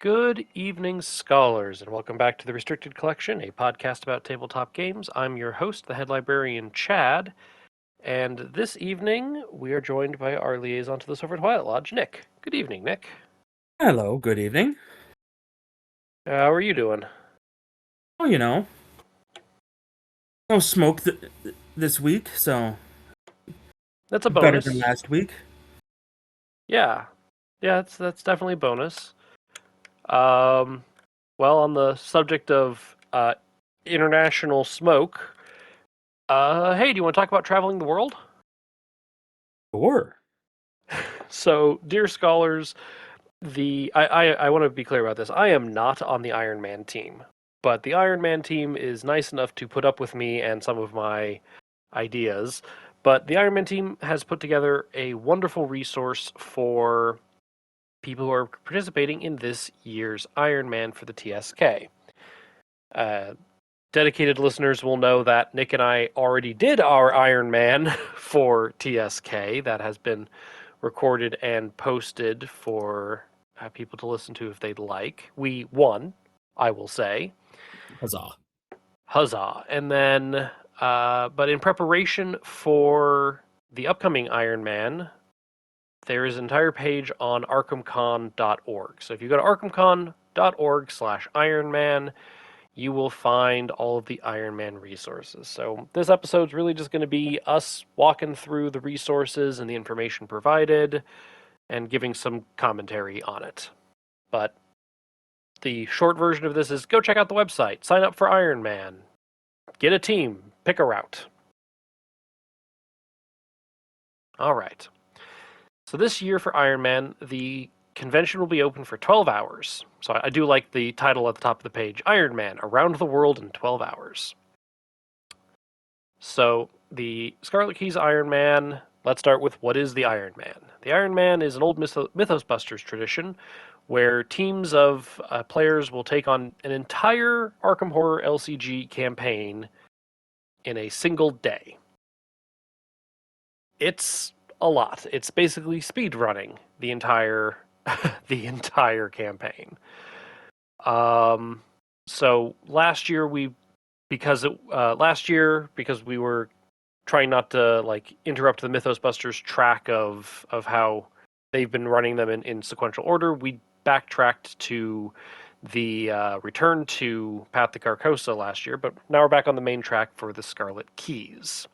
Good evening, scholars, and welcome back to the Restricted Collection, a podcast about tabletop games. I'm your host, the head librarian, Chad, and this evening we are joined by our liaison to the Silver Twilight Lodge, Nick. Good evening, Nick. Hello, good evening. How are you doing? Oh, no smoke this week, so That's a better than bonus. last week. Yeah, that's definitely a bonus. Well, on the subject of international smoke, hey, do you want to talk about traveling the world? Sure. So, dear scholars, I want to be clear about this. I am not on the Iron Man team, but the Iron Man team is nice enough to put up with me and some of my ideas. But the Iron Man team has put together a wonderful resource for people who are participating in this year's Iron Man for the TSK. Uh, Dedicated listeners will know that Nick and I already did our Iron Man for TSK. That has been recorded and posted for people to listen to if they'd like. We won, I will say. Huzzah. Huzzah. And then, but in preparation for the upcoming Iron Man, there is an entire page on arkhamcon.org. So if you go to arkhamcon.org/Ironman, you will find all of the Iron Man resources. So this episode's really just going to be us walking through the resources and the information provided and giving some commentary on it. But the short version of this is go check out the website, sign up for Iron Man, get a team, pick a route. All right. So this year for Iron Man, the convention will be open for 12 hours. So I do like the title at the top of the page, Iron Man, Around the World in 12 Hours. So the Scarlet Keys Iron Man, let's start with what is the Iron Man? The Iron Man is an old Mythos Busters tradition where teams of players will take on an entire Arkham Horror LCG campaign in a single day. It's a lot. It's basically speed running the entire the entire campaign. So last year because we were trying not to like interrupt the Mythos Busters track of how they've been running them in sequential order, we backtracked to the return to Path to Carcosa last year, but now we're back on the main track for the Scarlet Keys.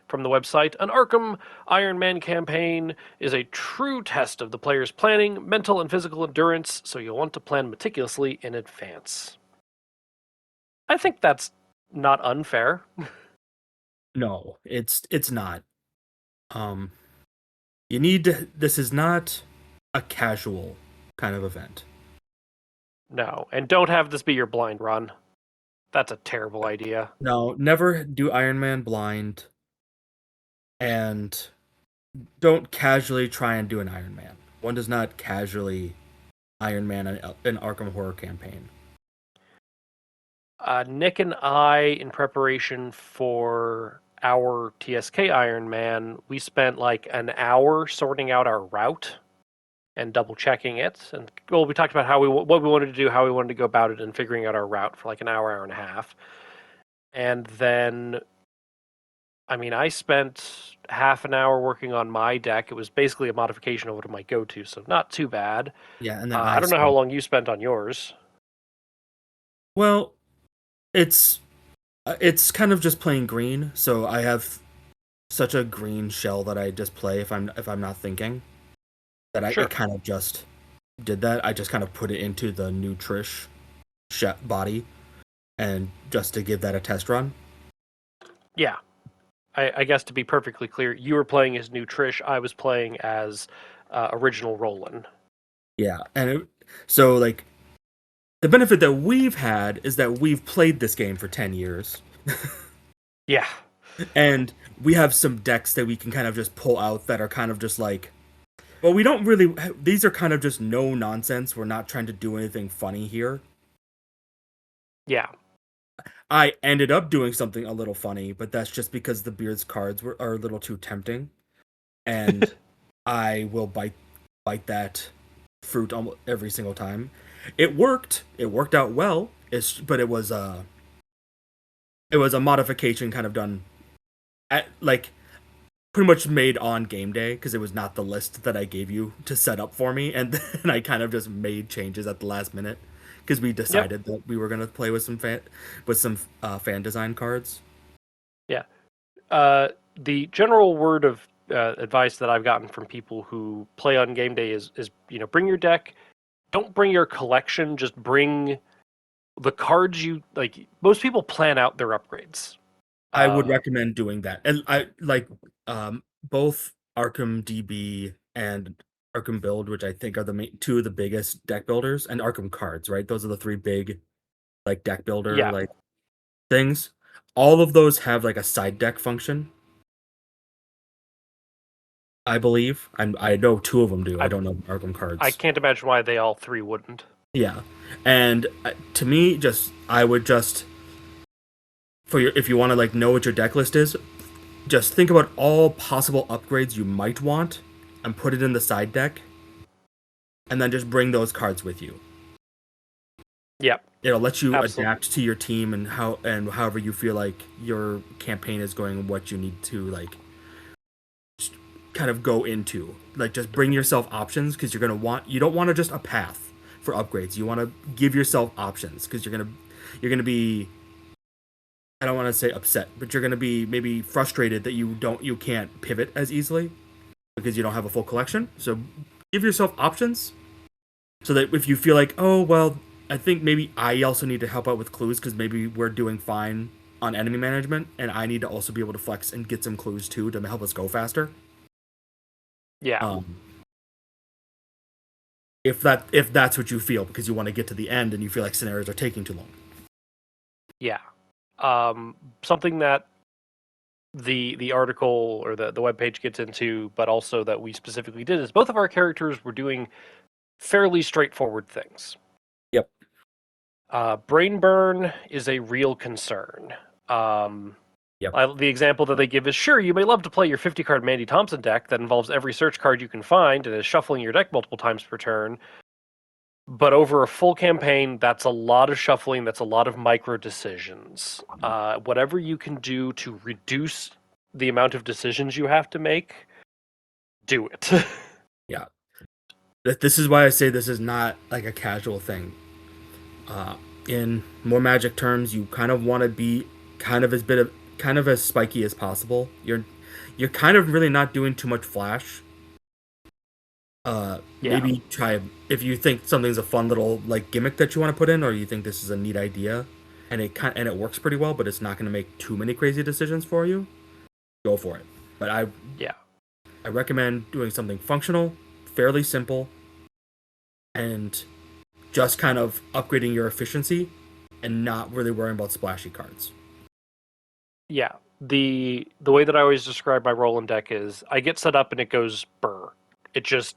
From the website, an Arkham Iron Man campaign is a true test of the player's planning, mental and physical endurance, so you'll want to plan meticulously in advance. I think that's not unfair. No, it's not. Um, this is not a casual kind of event. No, and don't have this be your blind run. That's a terrible idea. No, never do Iron Man blind, and don't casually try and do an Iron Man. One does not casually Iron Man an Arkham Horror campaign. Nick and I, in preparation for our TSK Iron Man, we spent like an hour sorting out our route and double checking it. And well, we talked about what we wanted to do, how we wanted to go about it, and figuring out our route for like an hour and a half. And then, I mean, I spent half an hour working on my deck. It was basically a modification of what it might go to, so not too bad. Yeah, and then I don't know how long you spent on yours. Well, it's kind of just playing green, so I have such a green shell that I just play if I'm not thinking. I Sure. kind of just did that. I just kind of put it into the new Trish body, and just to give that a test run. Yeah. I guess to be perfectly clear, you were playing as new Trish. I was playing as original Roland. Yeah, so like the benefit that we've had is that we've played this game for 10 years. Yeah. And we have some decks that we can kind of just pull out that are kind of just like, well, we don't really. These are kind of just no nonsense. We're not trying to do anything funny here. Yeah. I ended up doing something a little funny, but that's just because the Beard's cards are a little too tempting, and I will bite that fruit almost every single time. It worked. It worked out well. But it was a modification kind of done at like pretty much made on game day because it was not the list that I gave you to set up for me, and then I kind of just made changes at the last minute because we Yep. decided that we were gonna play with some fan design cards. Yeah. The general word of advice that I've gotten from people who play on game day is bring your deck. Don't bring your collection. Just bring the cards you like. Most people plan out their upgrades. I would Uh, recommend doing that, and I like both Arkham DB and Arkham Build, which I think are two of the biggest deck builders, and Arkham Cards. Right, those are the three big like deck builder yeah. like things. All of those have like a side deck function, I believe. I know two of them do. I I don't know Arkham I Cards. can't imagine why they all three wouldn't. Yeah, and to me, just I would just for your if you want to like know what your deck list is, just think about all possible upgrades you might want, and put it in the side deck, and then just bring those cards with you. Yeah. It'll let you Absolutely. adapt to your team and however you feel like your campaign is going and what you need to like kind of go into. Like just bring yourself options because you don't want to just a path for upgrades. You want to give yourself options because you're gonna be I don't want to say upset, but you're gonna be maybe frustrated that you can't pivot as easily because you don't have a full collection. So give yourself options so that if you feel like, oh well, I think maybe I also need to help out with clues because maybe we're doing fine on enemy management and I need to also be able to flex and get some clues too to help us go faster. Yeah. Um, if that's what you feel because you want to get to the end and you feel like scenarios are taking too long. Yeah. Something that the article or the web page gets into, but also that we specifically did is both of our characters were doing fairly straightforward things. Yep. Brain burn is a real concern. Um, Yep. the example that they give is sure, you may love to play your 50 card Mandy Thompson deck that involves every search card you can find and is shuffling your deck multiple times per turn. But over a full campaign, that's a lot of shuffling, that's a lot of micro decisions. Whatever you can do to reduce the amount of decisions you have to make, do it. Yeah. This is why I say this is not like a casual thing. In more magic terms, you kind of want to be kind of as spiky as possible. You're kind of really not doing too much flash. Yeah, Maybe try if you think something's a fun little like gimmick that you want to put in, or you think this is a neat idea, and it works pretty well, but it's not going to make too many crazy decisions for you. Go for it. But yeah, I recommend doing something functional, fairly simple, and just kind of upgrading your efficiency and not really worrying about splashy cards. yeah. The way that I always describe my Roland deck is I get set up and it goes burr. It just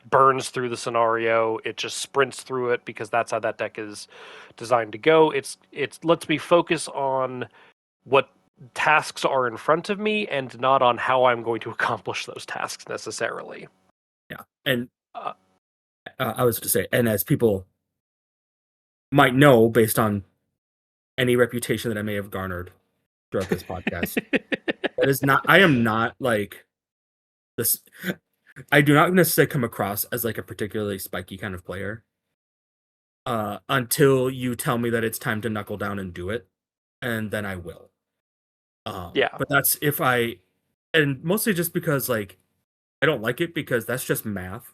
burns through the scenario. It just sprints through it because that's how that deck is designed to go. It's lets me focus on what tasks are in front of me and not on how I'm going to accomplish those tasks necessarily. Yeah, and Uh, I was to say, and as people might know, based on any reputation that I may have garnered throughout this podcast, that is not. I am not like this. I do not necessarily come across as like a particularly spiky kind of player. Until you tell me that it's time to knuckle down and do it, and then I will. yeah, But that's if I, and mostly just because like I don't like it because that's just math.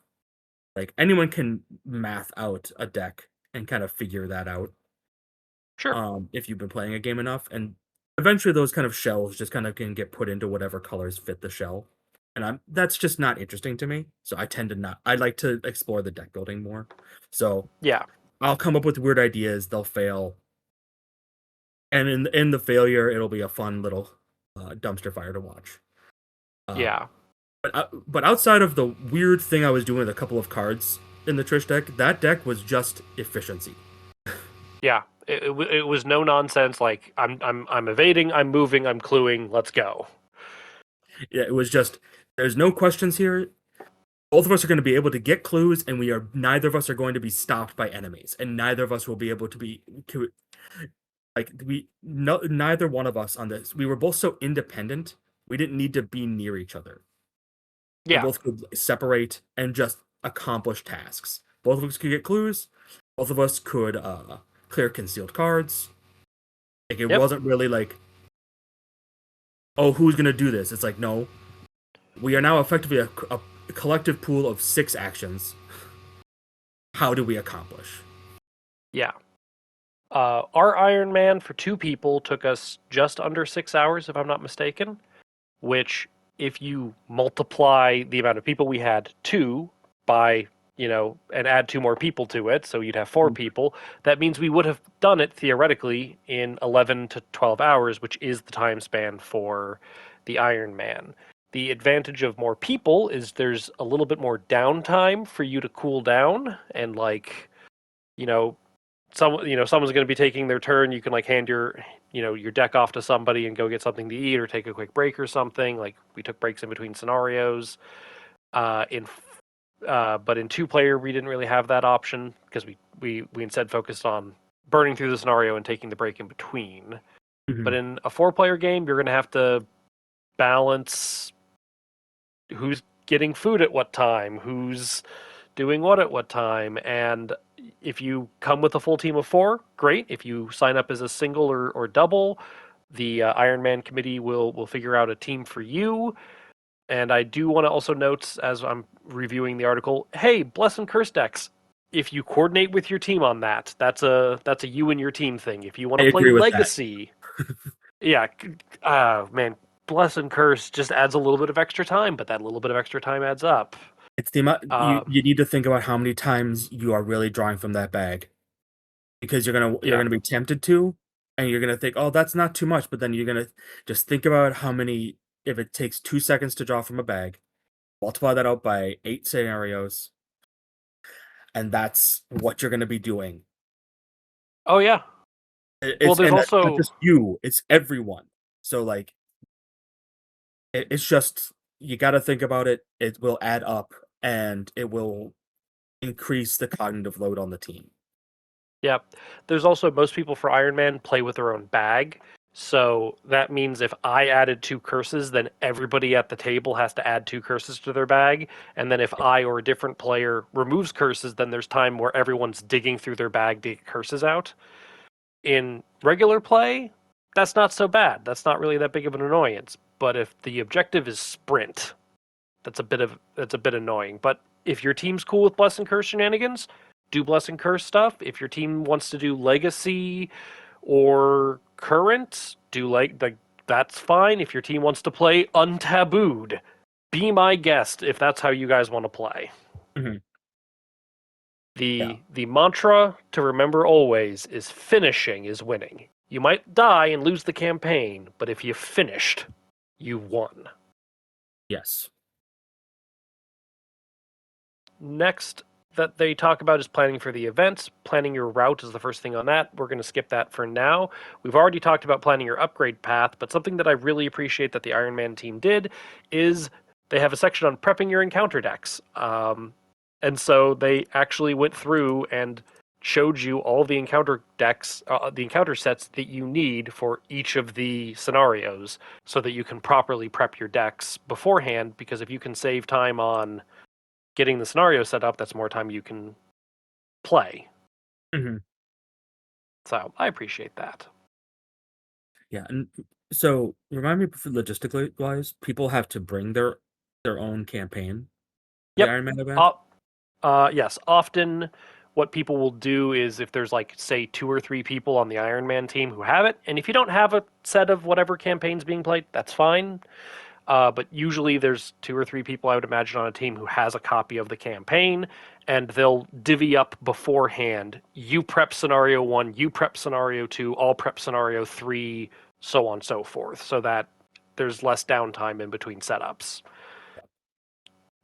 Like anyone can math out a deck and kind of figure that out. sure. If you've been playing a game enough, and eventually those kind of shells just kind of can get put into whatever colors fit the shell. And that's just not interesting to me. So I tend to not. I like to explore the deck building more. So Yeah, I'll come up with weird ideas. They'll fail, and in the failure, it'll be a fun little dumpster fire to watch. Uh, yeah, but outside of the weird thing I was doing with a couple of cards in the Trish deck, that deck was just efficiency. yeah. It was no nonsense. Like I'm evading, I'm moving, I'm cluing. Let's go. Yeah, it was just there's no questions here. both of us are going to be able to get clues, and we are neither of us are going to be stopped by enemies, and neither of us will be able to be like we no neither one of us on this. We were both so independent. We didn't need to be near each other. We Yeah. both could separate and just accomplish tasks. Both of us could get clues. Both of us could clear concealed cards. Like it Yep. wasn't really like, oh, who's gonna do this? It's like, no, we are now effectively a collective pool of 6 actions. How do we accomplish? Yeah. Our Iron Man for 2 people took us just under 6 hours, if I'm not mistaken. Which, if you multiply the amount of people we had, two by, and add 2 more people to it, so you'd have 4 people, that means we would have done it theoretically in 11 to 12 hours, which is the time span for the Iron Man. The advantage of more people is there's a little bit more downtime for you to cool down and, like, you know, someone's going to be taking their turn. You can, like, hand your deck off to somebody and go get something to eat or take a quick break or something. Like, we took breaks in between scenarios. In But in 2 player we didn't really have that option because we instead focused on burning through the scenario and taking the break in between. But Mhm. in a 4 player game, you're going to have to balance who's getting food at what time, who's doing what at what time. And if you come with a full team of 4, great. If you sign up as a single or double, the Iron Man committee will figure out a team for you. And I do want to also note, as I'm reviewing the article, hey, bless and curse decks. If you coordinate with your team on that, that's a you and your team thing. If you want I to play agree with that. Legacy, yeah, man, bless and curse just adds a little bit of extra time, but that little bit of extra time adds up. It's the amount Uh, you need to think about how many times you are really drawing from that bag, because you're yeah. gonna be tempted to, and you're gonna think, oh, that's not too much, but then you're gonna just think about how many. If it takes 2 seconds to draw from a bag, multiply that out by 8 scenarios, and that's what you're gonna be doing. Oh yeah. Well, It's there's and that's not also just you; it's everyone. So like, it's just you got to think about it. It will add up, and it will increase the cognitive load on the team. yeah, there's also most people for Iron Man play with their own bag. So that means if I added 2 curses, then everybody at the table has to add 2 curses to their bag. And then if I or a different player removes curses, then there's time where everyone's digging through their bag to get curses out. In regular play, that's not so bad. That's not really that big of an annoyance. But if the objective is sprint, that's a bit annoying. But if your team's cool with bless and curse shenanigans, do bless and curse stuff. If your team wants to do legacy or current, do like that's fine. If your team wants to play untabooed, be my guest if that's how you guys want to play. Mhm. Yeah. The mantra to remember always is finishing is winning. You might die and lose the campaign, but if you finished, you won. Yes. Next that they talk about is planning for the events. Planning your route is the first thing on that. We're going to skip that for now. We've already talked about planning your upgrade path, but something that I really appreciate that the Iron Man team did is they have a section on prepping your encounter decks. And so they actually went through and showed you all the encounter decks, the encounter sets that you need for each of the scenarios so that you can properly prep your decks beforehand. Because if you can save time on getting the scenario set up, that's more time you can play. Mhm. So I appreciate that. Yeah, and so remind me, for logistically wise, people have to bring their own campaign to the Yep. Iron Man event. Uh, yes. Often, what people will do is if there's, like, say 2 or 3 people on the Iron Man team who have it, and if you don't have a set of whatever campaign's being played, that's fine. But usually there's 2 or 3 people, I would imagine, on a team who has a copy of the campaign, and they'll divvy up beforehand. You prep scenario 1, you prep scenario 2, I'll prep scenario 3, so on and so forth, so that there's less downtime in between setups.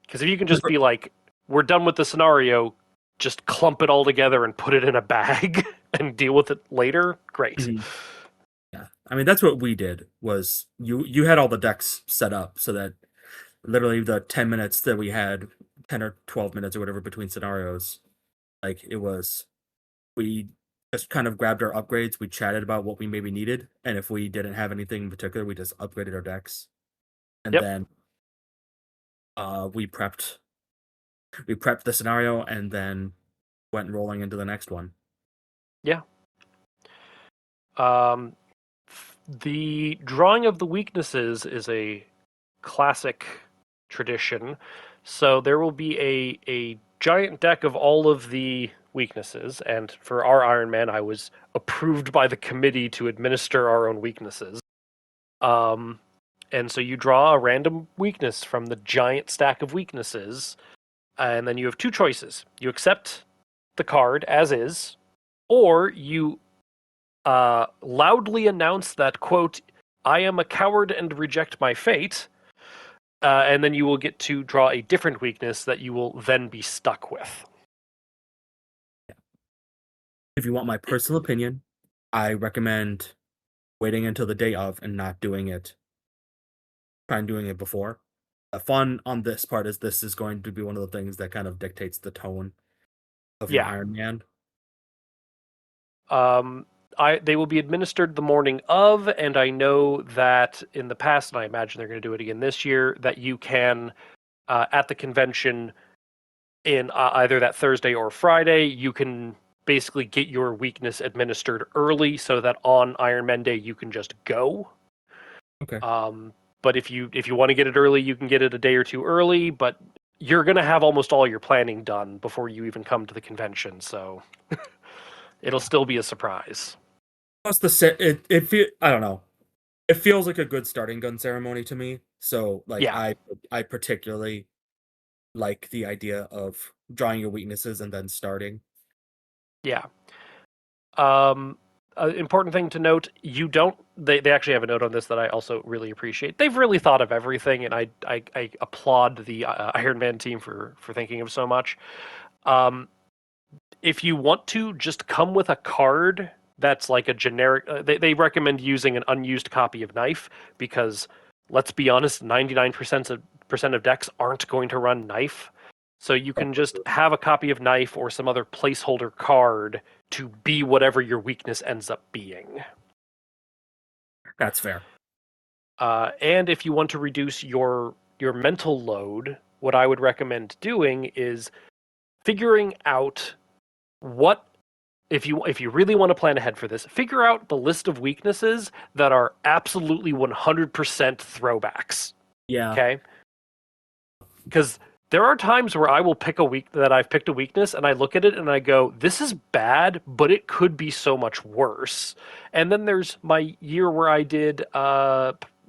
Because if you can just be like, we're done with the scenario, just clump it all together and put it in a bag and deal with it later, great. Mhm. Yeah, I mean that's what we did. Was you had all the decks set up so that literally the 10 minutes that we had 10 or 12 minutes or whatever between scenarios. Like it was, we just kind of grabbed our upgrades. We chatted about what we maybe needed, and if we didn't have anything in particular, we just upgraded our decks, and Yep. then we prepped the scenario, and then went rolling into the next one. Yeah. Um, the drawing of the weaknesses is a classic tradition. So there will be a giant deck of all of the weaknesses, and for our Iron Man, I was approved by the committee to administer our own weaknesses. Um, and so you draw a random weakness from the giant stack of weaknesses, and then you have two choices. You accept the card as is, or you loudly announce that, quote, I am a coward and reject my fate, and then you will get to draw a different weakness that you will then be stuck with. If you want my personal opinion, I recommend waiting until the day of and not doing it. Try and doing it before. The fun on this part is this is going to be one of the things that kind of dictates the tone of your Yeah. Iron Man. Um, they will be administered the morning of, and I know that in the past, and I imagine they're going to do it again this year, that you can, at the convention in either that Thursday or Friday, you can basically get your weakness administered early so that on Iron Man Day you can just go. Okay. But if you want to get it early, you can get it a day or two early. But you're gonna have almost all your planning done before you even come to the convention, so it'll still be a surprise. Plus the I don't know. It feels like a good starting gun ceremony to me. So like Yeah, I particularly like the idea of drawing your weaknesses and then starting. yeah. Um, Important thing to note: you don't. They actually have a note on this that I also really appreciate. They've really thought of everything, and I applaud the Iron Man team for thinking of so much. Um, if you want to, just come with a card that's like a generic. They recommend using an unused copy of Knife because, let's be honest, 99% of decks aren't going to run Knife. So you can just have a copy of Knife or some other placeholder card to be whatever your weakness ends up being. That's fair. And if you want to reduce your mental load, what I would recommend doing is figuring out what if you really want to plan ahead for this, figure out the list of weaknesses that are absolutely 100% throwbacks. Yeah. Okay? Because there are times where I will pick a week that I've picked a weakness and I look at it and I go, this is bad, but it could be so much worse. And then there's my year where I did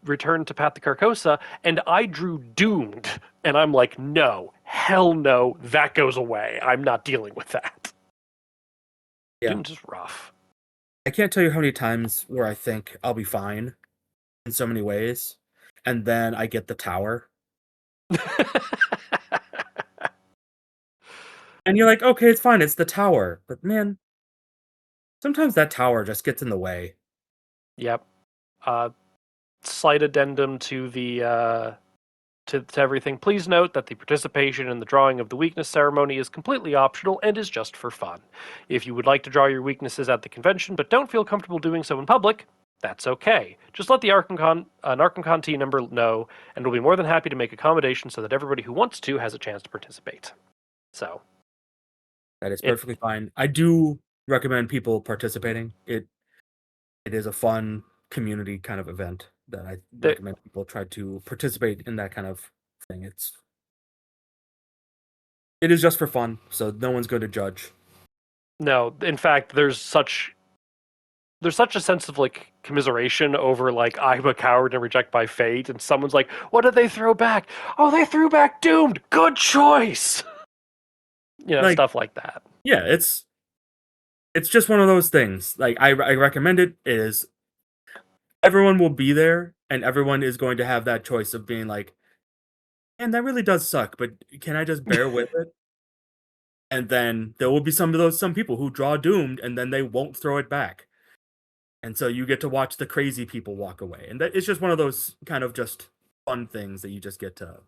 Return to Path to Carcosa and I drew Doomed. And I'm like, no, hell no, that goes away. I'm not dealing with that. Yeah. Doomed is rough. I can't tell you how many times where I think I'll be fine in so many ways, and then I get the tower. And you're like, okay, it's fine, it's the tower. But man, sometimes that tower just gets in the way. Yep. Uh, Slight addendum to the to everything. Please note that the participation in the drawing of the weakness ceremony is completely optional and is just for fun. If you would like to draw your weaknesses at the convention but don't feel comfortable doing so in public, that's okay. Just let the Arkham team member know, and we'll be more than happy to make accommodations so that everybody who wants to has a chance to participate. So That is it perfectly fine. I do recommend people participating. It is a fun community kind of event that I the, recommend people try to participate in that kind of thing. It is just for fun, so no one's going to judge. no. In fact, there's such a sense of like commiseration over like I'm a coward and reject my fate, and someone's like, "What did they throw back? Oh, they threw back Doomed. Good choice." Like, Stuff like that. yeah, it's just one of those things. Like I recommend it. It is everyone will be there, and everyone is going to have that choice of being like, "Man, that really does suck, but can I just bear with it?" And then there will be some people who draw doomed, and then they won't throw it back. And so you get to watch the crazy people walk away, and that it's just one of those kind of just fun things that you just get to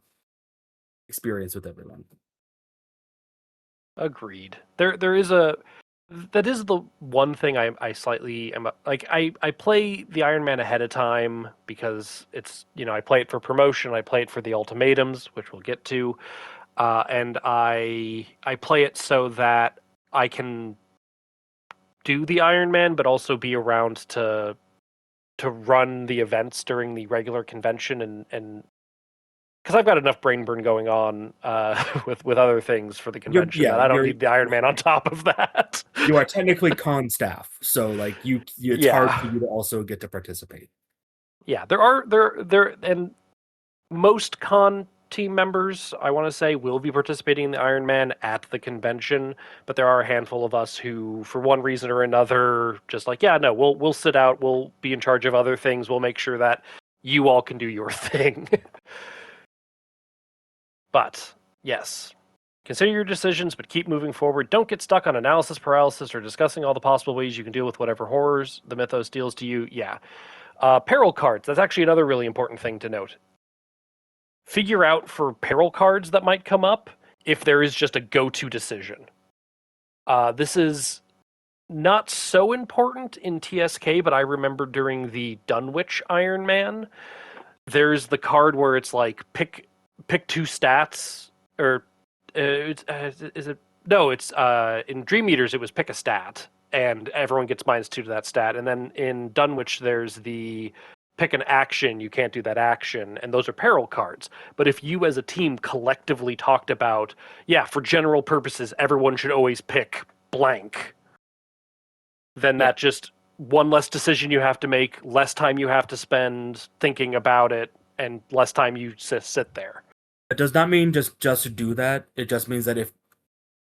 experience with everyone. Agreed. There is a that is the one thing I slightly am like I play the Iron Man ahead of time because it's I play it for promotion, I play it for the ultimatums, which we'll get to, and I play it so that I can do the Iron Man, but also be around to run the events during the regular convention and because I've got enough brain burn going on with other things for the You're convention yeah, that I don't need the Iron Man on top of that. you are technically con staff, so like it's hard Yeah, for you to also get to participate. yeah. There and most con team members, I want to say, will be participating in the Iron Man at the convention, but there are a handful of us who, for one reason or another, just like, yeah, no, we'll sit out, we'll be in charge of other things, we'll make sure that you all can do your thing. But yes, consider your decisions, but keep moving forward. Don't get stuck on analysis paralysis or discussing all the possible ways you can deal with whatever horrors the mythos deals to you. Yeah. Peril cards. That's actually another really important thing to note. Figure out for peril cards that might come up if there is just a go to decision. This is not so important in TSK, but I remember during the Dunwich Iron Man, there's the card where it's like pick two stats or is it no it's in Dream Eaters it was pick a stat and everyone gets -2 to that stat, and then in Dunwich there's the pick an action, you can't do that action, and those are peril cards. But if you as a team collectively talked about, yeah, for general purposes everyone should always pick blank, then Yeah. that just one less decision you have to make, less time you have to spend thinking about it, and less time you sit there. It does not mean just to do that. It just means that if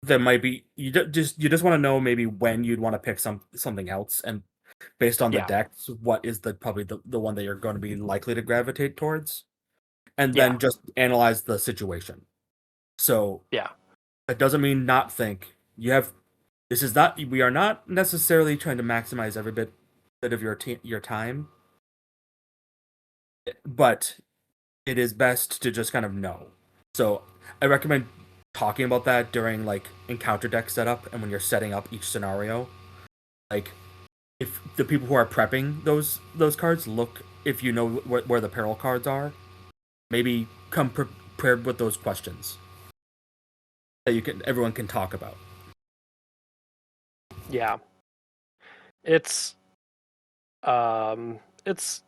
there might be you just want to know maybe when you'd want to pick something else, and based on the Yeah, decks, what is probably the one that you're going to be likely to gravitate towards, and yeah, then just analyze the situation. So yeah, it doesn't mean not think. You have this is not we are not necessarily trying to maximize every bit of your time, but it is best to just kind of know. So I recommend talking about that during like encounter deck setup and when you're setting up each scenario. Like if the people who are prepping those cards look if you know where the peril cards are, maybe come prepared with those questions that you can everyone can talk about. yeah. It's um, it's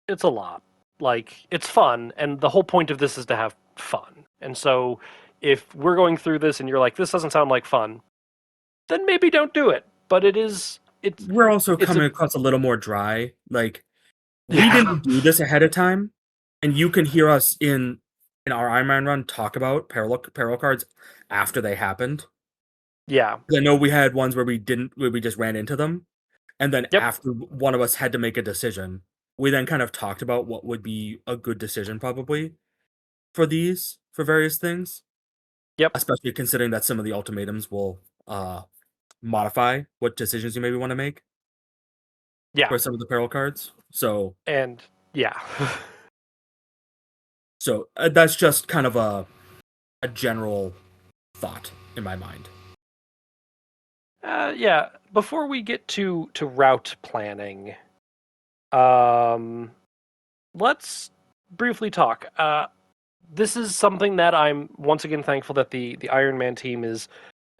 it's a lot. Like it's fun, and the whole point of this is to have fun. And so, if we're going through this and you're like, this doesn't sound like fun, then maybe don't do it. But it is. We're also It's a coming across a little more dry. Like we yeah, didn't do this ahead of time, and you can hear us in our Iron Man run talk about peril cards after they happened. yeah, 'Cause I know we had ones where we just ran into them, and then yep, after one of us had to make a decision, we then kind of talked about what would be a good decision probably for various things, yep, especially considering that some of the ultimatums will modify what decisions you maybe want to make yeah, for some of the peril cards. and yeah. That's just kind of a general thought in my mind. Yeah. Before we get to route planning, um, let's briefly talk. This is something that I'm once again thankful that the Iron Man team is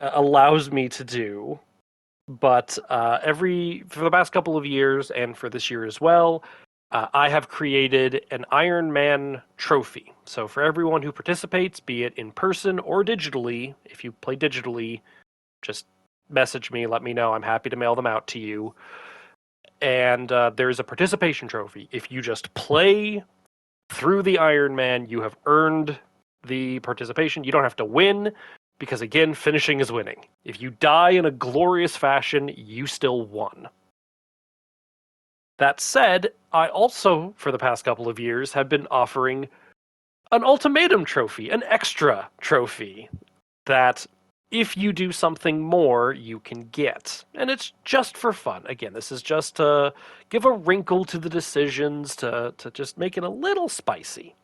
allows me to do. But every for the past couple of years and for this year as well, I have created an Iron Man trophy. So for everyone who participates, be it in person or digitally, if you play digitally, just message me, let me know. I'm happy to mail them out to you. And there's a participation trophy. If you just play through the Iron Man, you have earned the participation. You don't have to win because, again, finishing is winning. If you die in a glorious fashion, you still won. That said, I also, for the past couple of years, have been offering an ultimatum trophy, an extra trophy that if you do something more, you can get. And it's just for fun. Again, this is just to give a wrinkle to the decisions, to just make it a little spicy.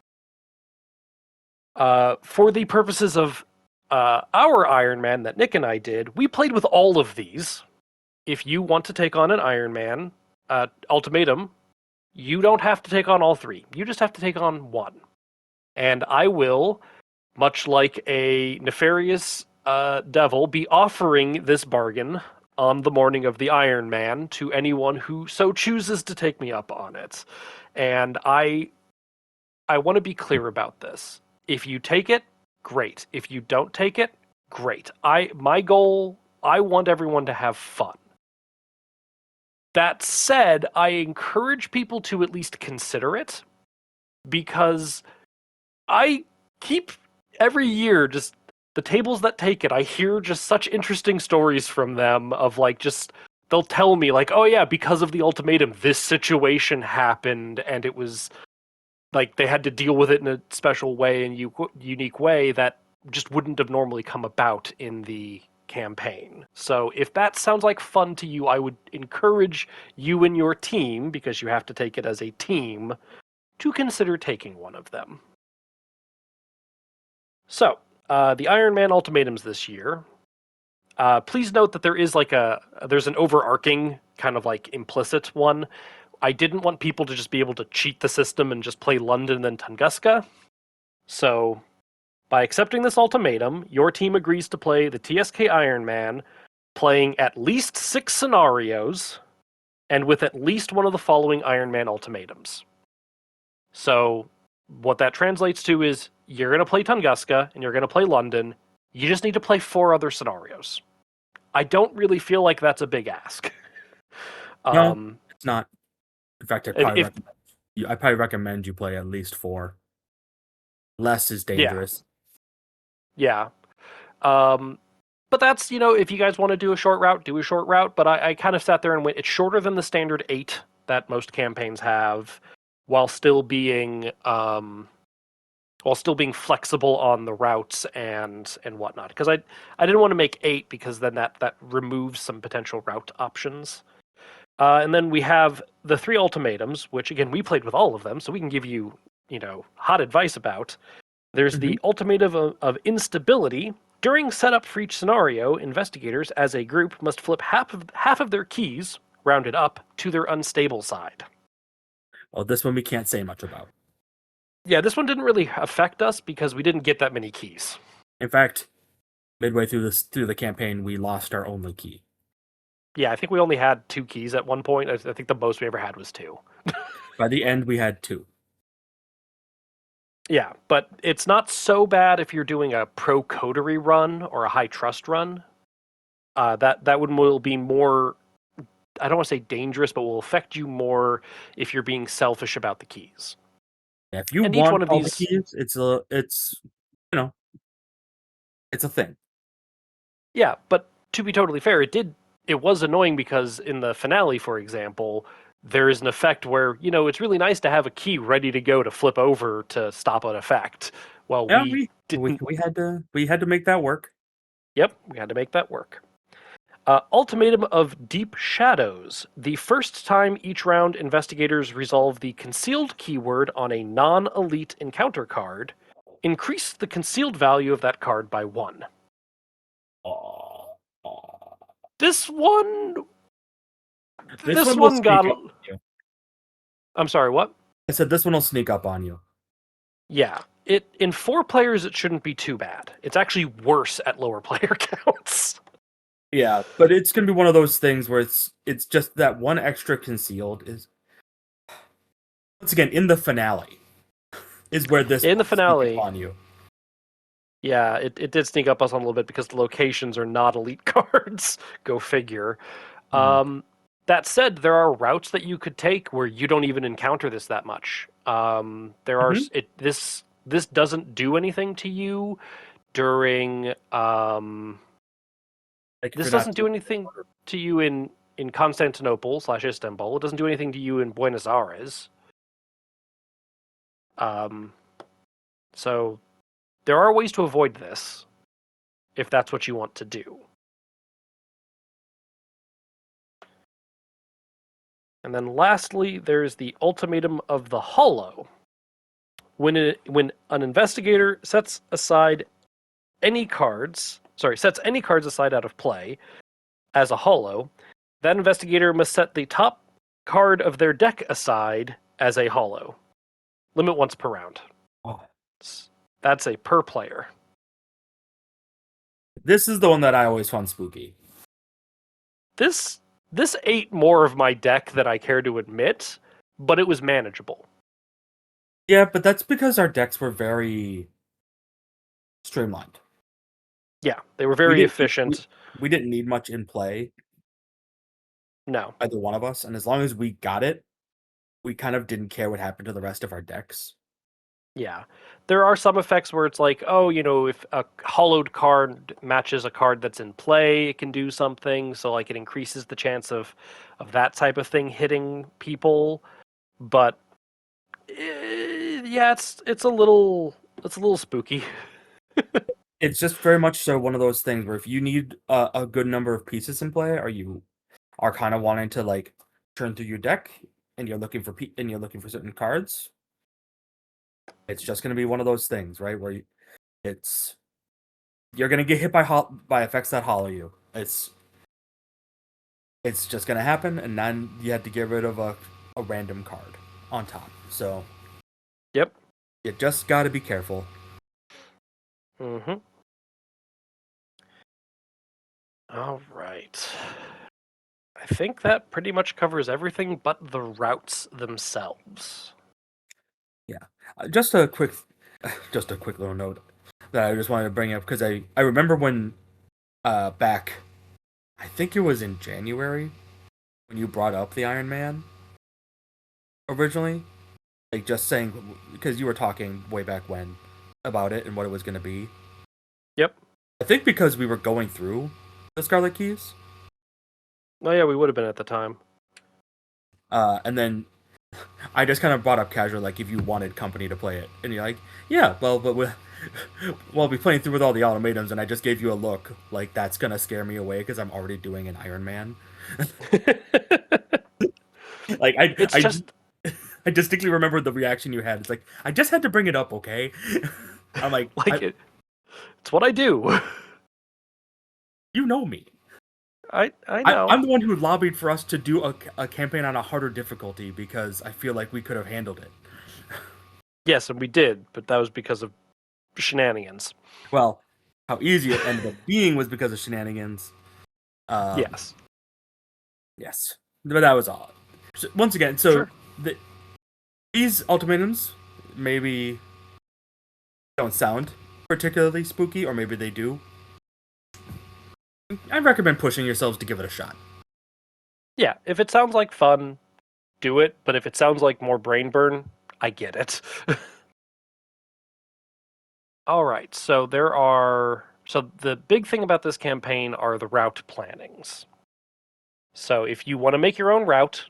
For the purposes of our Ironman that Nick and I did, we played with all of these. If you want to take on an Ironman ultimatum, you don't have to take on all three. You just have to take on one. And I will, much like a nefarious devil, be offering this bargain on the morning of the Ironman to anyone who so chooses to take me up on it. And I want to be clear about this. If you take it, great. If you don't take it, great. My goal, I want everyone to have fun. That said, I encourage people to at least consider it because I keep every year just the tables that take it, I hear just such interesting stories from them of like just they'll tell me like, "Oh yeah, because of the ultimatum this situation happened and it was like they had to deal with it in a special way and unique way that just wouldn't have normally come about in the campaign." So if that sounds like fun to you, I would encourage you and your team, because you have to take it as a team, to consider taking one of them. So, the Iron Man ultimatums this year. Please note that there's an overarching kind of like implicit one. I didn't want people to just be able to cheat the system and just play London and then Tunguska. So, by accepting this ultimatum, your team agrees to play the TSK Ironman, playing at least 6 scenarios, and with at least one of the following Ironman ultimatums. So, what that translates to is you're going to play Tunguska and you're going to play London. You just need to play 4 other scenarios. I don't really feel like that's a big ask. No, it's not. In fact, If I probably recommend you play at least 4. Less is yeah, dangerous. yeah. Um, but that's, if you guys want to do a short route, do a short route. But I kind of sat there and went, it's shorter than the standard 8 that most campaigns have, while still being flexible on the routes and whatnot. Because I didn't want to make 8 because then that removes some potential route options. And then we have the 3 ultimatums, which again we played with all of them, so we can give you hot advice about. There's Mm-hmm. the ultimatum of instability. During setup for each scenario, investigators as a group must flip half of their keys, rounded up, to their unstable side. Well, this one we can't say much about. Yeah, this one didn't really affect us because we didn't get that many keys. In fact, midway through the campaign, we lost our only key. Yeah, I think we only had 2 keys at one point. I think the most we ever had was 2. By the end, we had 2. Yeah, but it's not so bad if you're doing a pro coterie run or a high trust run. That one will be more. I don't want to say dangerous, but will affect you more if you're being selfish about the keys. If you And each one want of all the these, keys, it's you know it's a thing. yeah. But to be totally fair, it was annoying because in the finale, for example, there is an effect where it's really nice to have a key ready to go to flip over to stop an effect. Well, Yeah, we didn't. we had to make that work. Yep, we had to make that work. Ultimatum of Deep Shadows. The first time each round, investigators resolve the concealed keyword on a non-elite encounter card. Increase the concealed value of that card by 1. Aw, aw. This one. This This one will one sneak got. up on you. I'm sorry. What? I said this one will sneak up on you. Yeah. It in 4 players, it shouldn't be too bad. It's actually worse at lower player counts. Yeah, but it's gonna be one of those things where it's just that one extra concealed is once again in the finale is where this In the will sneak finale, upon you. yeah, it did sneak up us on a little bit because the locations are not elite cards. Go figure. Hmm. That said, there are routes that you could take where you don't even encounter this that much. There are Hmm. this doesn't do anything to you during. Like if This you're not doesn't do taking anything order. to you in Constantinople/Istanbul. It doesn't do anything to you in Buenos Aires. Um, so there are ways to avoid this if that's what you want to do. And then lastly, there's the ultimatum of the Hollow. When an investigator sets aside any cards. Sorry, sets any cards aside out of play as a holo. That investigator must set the top card of their deck aside as a holo. Limit once per round. Oh. That's a per player. This is the one that I always found spooky. This ate more of my deck than I care to admit, but it was manageable. Yeah, but that's because our decks were very streamlined. Yeah, they were We very didn't we, efficient. we didn't need much in play, No. either one of us, and as long as we got it, we kind of didn't care what happened to the rest of our decks. Yeah. There are some effects where it's like, oh, if a hollowed card matches a card that's in play, it can do something. So like it increases the chance of that type of thing hitting people. But yeah, it's a little spooky. It's just very much so one of those things where if you need a good number of pieces in play, or you are kind of wanting to like turn through your deck and you're looking for certain cards, it's just going to be one of those things, right? Where it's you're going to get hit by effects that hollow you. It's just going to happen, and then you have to get rid of a random card on top. So Yep. you just got to be careful. Mm-hmm. All right. I think that pretty much covers everything but the routes themselves. Yeah, just a quick, just a quick little note that I just wanted to bring up because I remember when back, I think it was in January when you brought up the Iron Man originally, like just saying because you were talking way back when about it and what it was going to be. Yep. I think because we were going through the Scarlet Keys, Oh yeah, we would have been at the time. and then I just kind of brought up casual, like if you wanted company to play it, and you're like, yeah, well, but we'll be playing through with all the ultimatums, and I just gave you a look, like that's gonna scare me away because I'm already doing an Iron Man. Like It's just I distinctly remember the reaction you had. It's like I just had to bring it up, okay? I'm like, like it's what I do. you know me. I know. I'm the one who lobbied for us to do a campaign on a harder difficulty because I feel like we could have handled it. Yes, and we did, but that was because of shenanigans. Well, how easy it ended up being was because of shenanigans. Um, Yes. yes, but that was all. So, once again, so Sure. the, these ultimatums maybe don't sound particularly spooky, or maybe they do. I recommend pushing yourselves to give it a shot. Yeah, if it sounds like fun, do it, but if it sounds like more brain burn, I get it. All right, so the big thing about this campaign are the route plannings. So if you want to make your own route,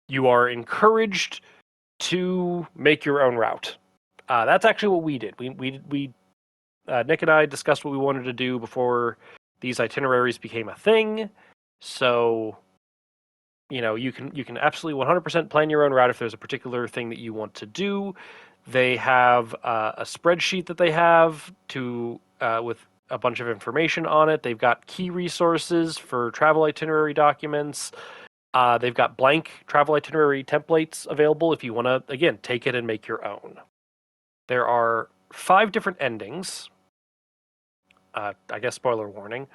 you are encouraged to make your own route. That's actually what we did. We Nick and I discussed what we wanted to do before these itineraries became a thing. So you can absolutely 100% plan your own route if there's a particular thing that you want to do. They have a spreadsheet that they have to with a bunch of information on it. They've got key resources for travel itinerary documents. They've got blank travel itinerary templates available if you want to, again, take it and make your own. There are 5 different endings. I guess spoiler warning.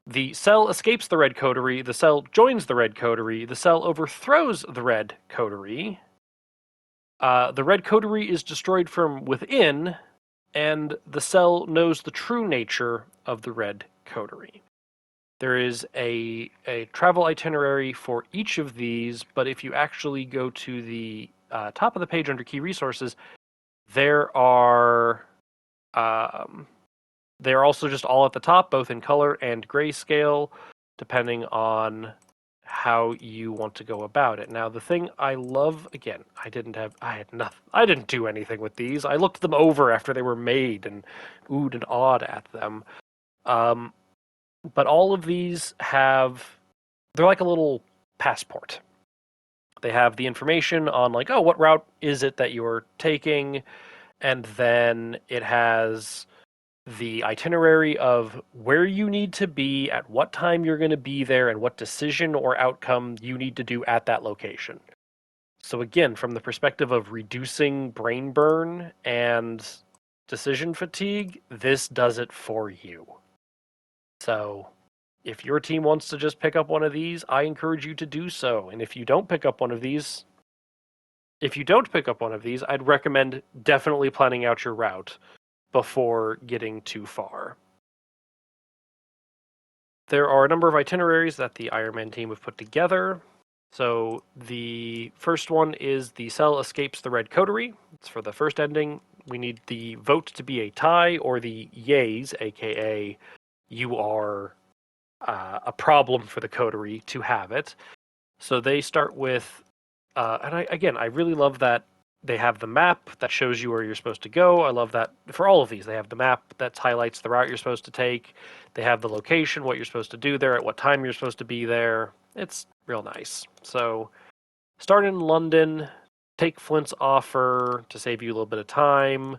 The cell escapes the red coterie, the cell joins the red coterie, the cell overthrows the red coterie. The red coterie is destroyed from within, and the cell knows the true nature of the red coterie. There is a travel itinerary for each of these, but if you actually go to the top of the page under key resources, there are they're also just all at the top, both in color and grayscale, depending on how you want to go about it. Now, the thing I love, again, I didn't do anything with these. I looked them over after they were made and oohed and awed at them. Um, but all of these they're like a little passport. They have the information on like, oh, what route is it that you're taking? And then it has the itinerary of where you need to be, at what time you're going to be there, and what decision or outcome you need to do at that location. So again, from the perspective of reducing brain burn and decision fatigue, this does it for you. So if your team wants to just pick up one of these, I encourage you to do so. And if you don't pick up one of these, I'd recommend definitely planning out your route before getting too far. There are a number of itineraries that the Ironman team have put together. So the first one is the cell escapes the red coterie. It's for the first ending. We need the vote to be a tie or the yays, aka you are a problem for the coterie, to have it. So they start with, I really love that they have the map that shows you where you're supposed to go. I love that for all of these. They have the map that highlights the route you're supposed to take. They have the location, what you're supposed to do there, at what time you're supposed to be there. It's real nice. So start in London, take Flint's offer to save you a little bit of time.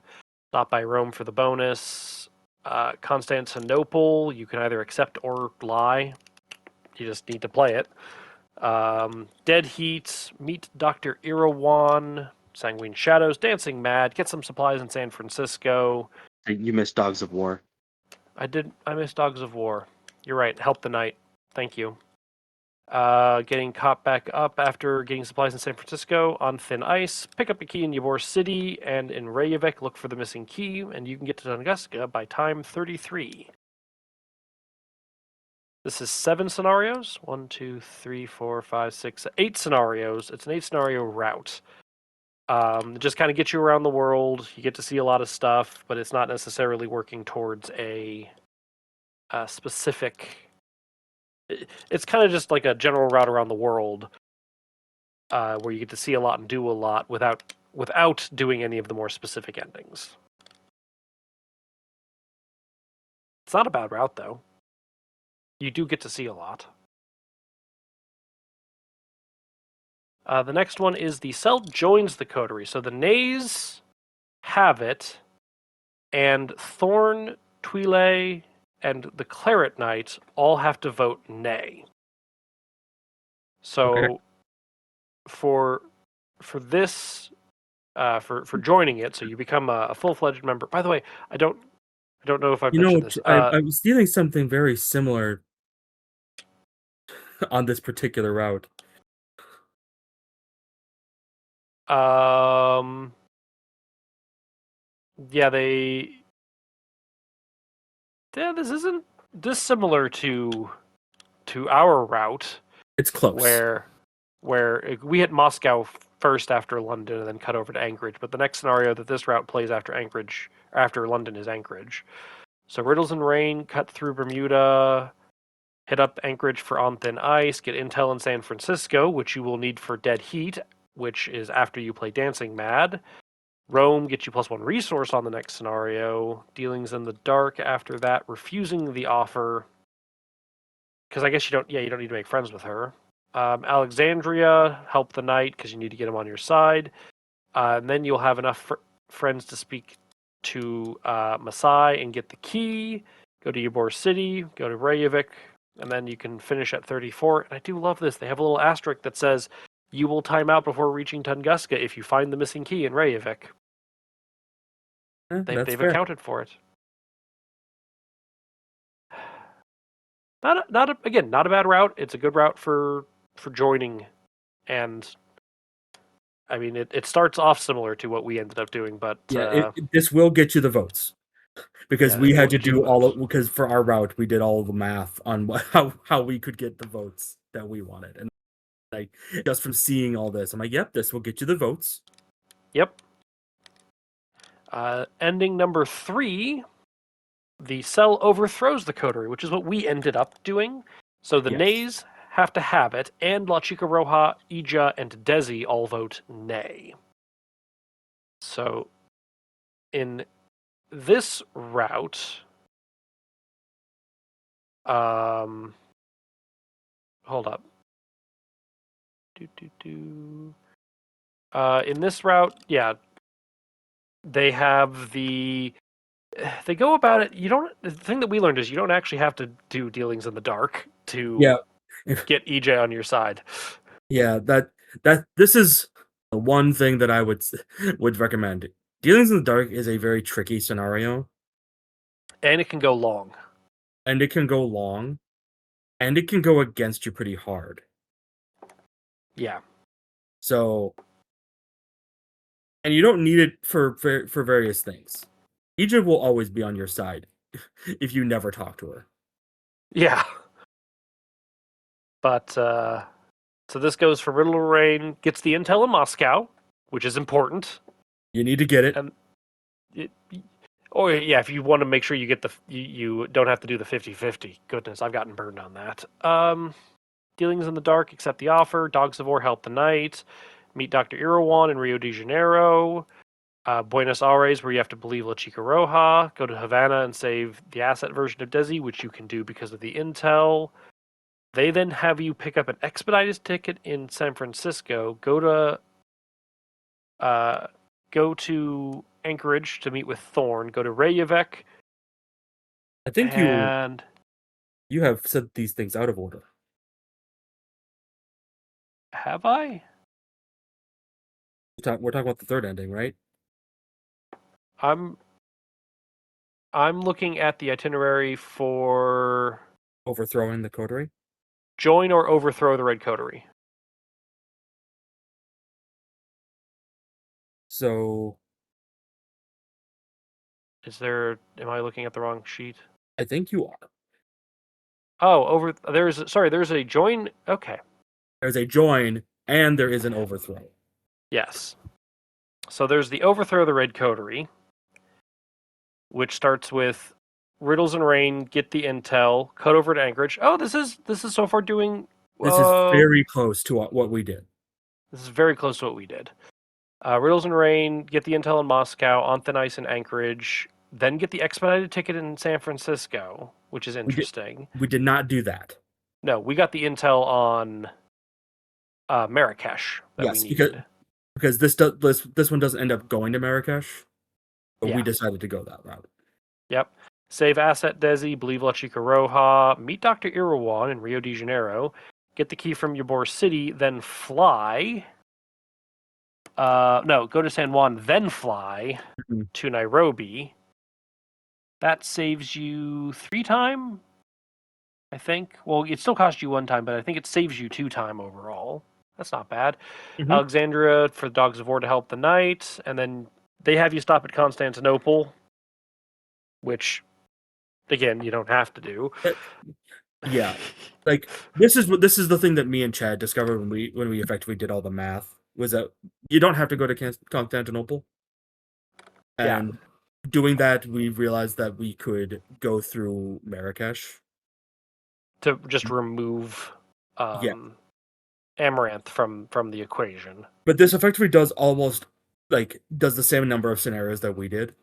Stop by Rome for the bonus. Constantinople, you can either accept or lie. You just need to play it. Dead Heat, meet Dr. Irawan, Sanguine Shadows, Dancing Mad, get some supplies in San Francisco. You missed Dogs of War. I missed Dogs of War. You're right, help the knight. Thank you. Getting caught back up after getting supplies in San Francisco on thin ice. Pick up a key in Ybor City, and in Reykjavik, look for the missing key, and you can get to Tunguska by time 33. This is 7 scenarios. 1, 2, 3, 4, 5, 6, 8 scenarios. It's an 8 scenario route. It just kind of gets you around the world. You get to see a lot of stuff, but it's not necessarily working towards a specific. It's kind of just like a general route around the world, where you get to see a lot and do a lot without doing any of the more specific endings. It's not a bad route though. You do get to see a lot. The next one is the cell joins the coterie. So the nays have it, and Thorn, Twile, and the Claret Knight all have to vote nay. So Okay. for this for joining it, so you become a full-fledged member. By the way, I don't know if I've mentioned this. I was feeling something very similar on this particular route. Yeah, this isn't dissimilar to our route. It's close. Where we hit Moscow first after London and then cut over to Anchorage. But the next scenario that this route plays after London is Anchorage. So Riddles and Rain, cut through Bermuda, hit up Anchorage for On Thin Ice, get intel in San Francisco, which you will need for Dead Heat, which is after you play Dancing Mad. Rome gets you +1 resource on the next scenario. Dealings in the Dark after that, refusing the offer. Because I guess you don't need to make friends with her. Alexandria, help the knight because you need to get him on your side. And then you'll have enough friends to speak to Masai and get the key. Go to Ybor City, go to Reykjavik, and then you can finish at 34. And I do love this. They have a little asterisk that says, you will time out before reaching Tunguska if you find the missing key in Reykjavik. That's They've fair. accounted for it. Not a bad route. It's a good route for joining, and I mean it starts off similar to what we ended up doing, but This will get you the votes because we it will had to get you do the votes. because for our route we did all the math on how we could get the votes that we wanted, and like just from seeing all this, I'm like, yep, this will get you the votes. Yep. Ending number 3, the cell overthrows the coterie, which is what we ended up doing. So the Yes. nays have to have it, and La Chica Roja, Ija, and Desi all vote nay. So in this route, hold up. In this route, yeah, they have the they go about it. You don't. The thing that we learned is you don't actually have to do dealings in the dark to Yeah, get EJ on your side, yeah. That this is the one thing that I would recommend. Dealings in the dark is a very tricky scenario, and it can go long. and it can go long, and it can go against you pretty hard. Yeah, So, and you don't need it for various things. Egypt will always be on your side if you never talk to her. yeah. But so this goes for Riddle Rain gets the intel in Moscow, which is important, You need to get it. and it, or yeah, if you want to make sure you get you don't have to do the 50-50. Goodness, I've gotten burned on that. Dealings in the dark, accept the offer. Dogs of War help the night. Meet Dr. Irawan in Rio de Janeiro. Buenos Aires, where you have to believe La Chica Roja. Go to Havana and save the asset version of Desi, which you can do because of the intel. They then have you pick up an expedited ticket in San Francisco. Uh, go to Anchorage to meet with Thorn. Go to Reykjavik, I think and you have said these things out of order. have I? We're talking about the third ending, right? I'm looking at the itinerary for Overthrowing the coterie. join or overthrow the Red Coterie. So Am I looking at the wrong sheet? I think you are. Oh, there's a join. Okay. There's a join and there is an overthrow. Yes. So there's the overthrow of the Red Coterie, which starts with Riddles and Rain, get the intel, cut over to Anchorage. Oh, this is so far doing. This is very close to what we did. This is very close to what we did. Riddles and Rain, get the intel in Moscow, on thin ice in Anchorage, then get the expedited ticket in San Francisco, which is interesting. We did not do that. No, we got the intel on Marrakesh that we Yes, needed. because this one doesn't end up going to Marrakesh, but we decided to go that route. Yep. Save asset Desi, believe La Chica Roja, meet Dr. Irawan in Rio de Janeiro, get the key from Ybor City, then fly. No, go to San Juan, then fly to Nairobi. That saves you 3 time, I think. Well, it still costs you 1 time, but I think it saves you 2 time overall. That's not bad. Alexandria for the Dogs of War to help the night, and then they have you stop at Constantinople, which, again, you don't have to do. Yeah, like this is the thing that me and Chad discovered when we effectively did all the math, was that you don't have to go to Constantinople. And doing that, we realized that we could go through Marrakesh to just remove Amaranth from the equation. But this effectively does does the same number of scenarios that we did.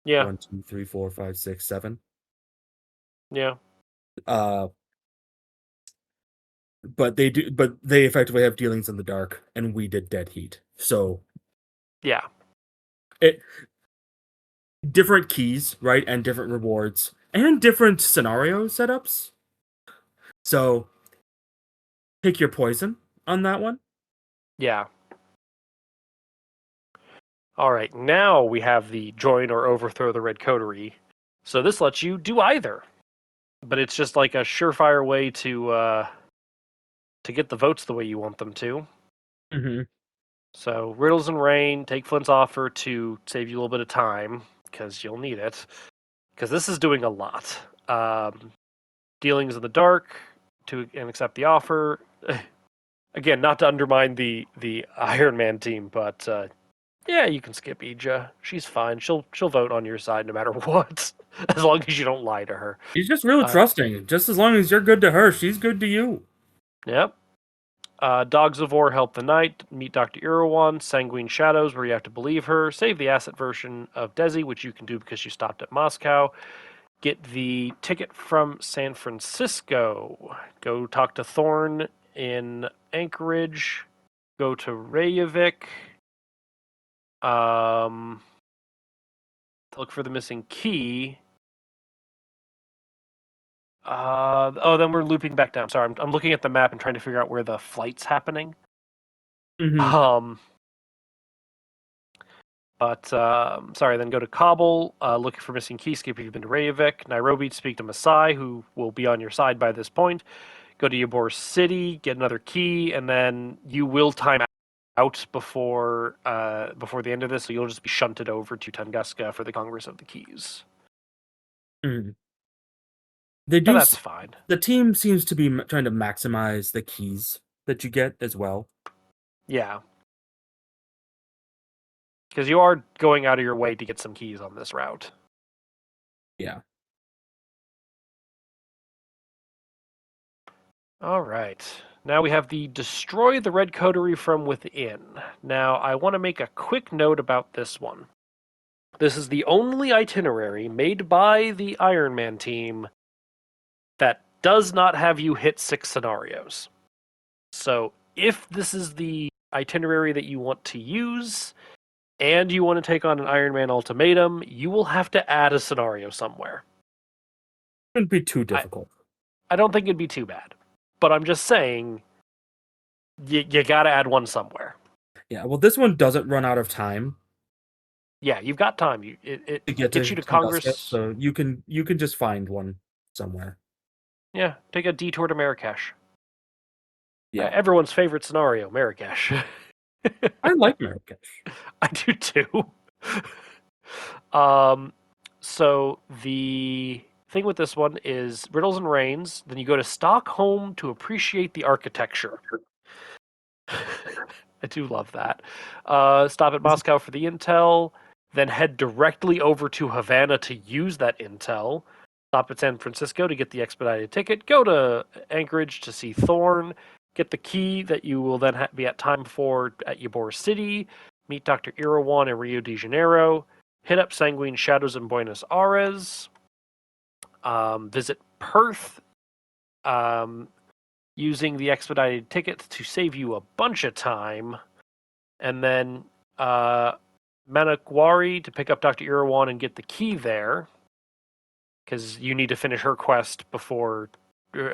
Yeah. 1, 2, 3, 4, 5, 6, 7. Yeah. But they effectively have dealings in the dark, and we did dead heat. So yeah, different keys, right, and different rewards, and different scenario setups. So pick your poison on that one. Yeah. All right, now we have the join or overthrow the Red Coterie. So this lets you do either, but it's just like a surefire way to get the votes the way you want them to. Mm-hmm. So Riddles and Rain, take Flint's offer to save you a little bit of time because you'll need it. Because this is doing a lot. Dealings in the dark and accept the offer. Again, not to undermine the Iron Man team, but yeah, you can skip Ija. She's fine. She'll vote on your side no matter what, as long as you don't lie to her. She's just really trusting. Just as long as you're good to her, she's good to you. Yep. Dogs of War help the night. Meet Dr. Irawan. Sanguine Shadows, where you have to believe her. Save the asset version of Desi, which you can do because you stopped at Moscow. Get the ticket from San Francisco. Go talk to Thorn in Anchorage. Go to Reykjavik. to look for the missing key. Then we're looping back down. Sorry, I'm looking at the map and trying to figure out where the flight's happening. Mm-hmm. Sorry, then go to Kabul, looking for missing key, skip if you've been to Reykjavik. Nairobi to speak to Masai, who will be on your side by this point. Go to Ybor City, get another key, and then you will time out before the end of this, so you'll just be shunted over to Tunguska for the Congress of the Keys. Mm-hmm. They But do. that's fine. The team seems to be trying to maximize the keys that you get as well. Yeah. Because you are going out of your way to get some keys on this route. Yeah. All right. Now we have the Destroy the Red Coterie from Within. Now, I want to make a quick note about this one. This is the only itinerary made by the Ironman team that does not have you hit 6 scenarios. So, if this is the itinerary that you want to use, and you want to take on an Ironman ultimatum, you will have to add a scenario somewhere. Shouldn't be too difficult. I don't think it'd be too bad. But I'm just saying, you gotta add one somewhere. Yeah, well, this one doesn't run out of time. Yeah, you've got time. It To get gets you to Congress. so you can just find one somewhere. Yeah, take a detour to Marrakesh. Yeah, Everyone's favorite scenario, Marrakesh. I like Marrakesh. I do too. So the thing with this one is Riddles and Rains. Then you go to Stockholm to appreciate the architecture. I do love that. Stop at Moscow for the intel. Then head directly over to Havana to use that intel. Stop at San Francisco to get the expedited ticket. Go to Anchorage to see Thorn. Get the key that you will then be at time for at Ybor City. Meet Dr. Irawan in Rio de Janeiro. Hit up Sanguine Shadows in Buenos Aires. Visit Perth. Using the expedited ticket to save you a bunch of time. And then Manakwari to pick up Dr. Irawan and get the key there. Because you need to finish her quest before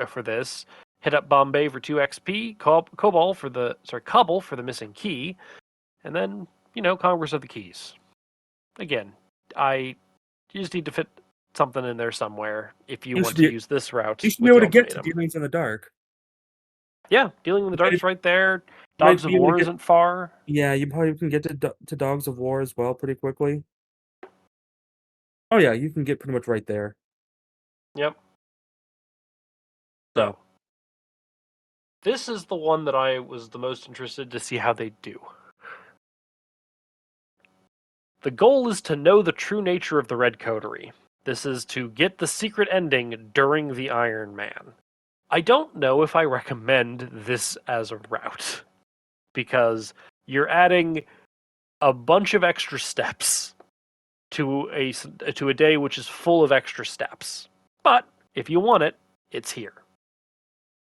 for this. Hit up Bombay for 2 XP, Kabul for the missing key, and then, Congress of the Keys. Again, you just need to fit something in there somewhere if you want to use this route. You should be able to get to Dealings in the Dark. Yeah, Dealing in the Dark's right there. Dogs of War isn't far. Yeah, you probably can get to Dogs of War as well pretty quickly. Oh yeah, you can get pretty much right there. Yep. So, this is the one that I was the most interested to see how they do. The goal is to know the true nature of the Red Coterie. This is to get the secret ending during the Ironman. I don't know if I recommend this as a route, because you're adding a bunch of extra steps to a day which is full of extra steps. But if you want it, it's here.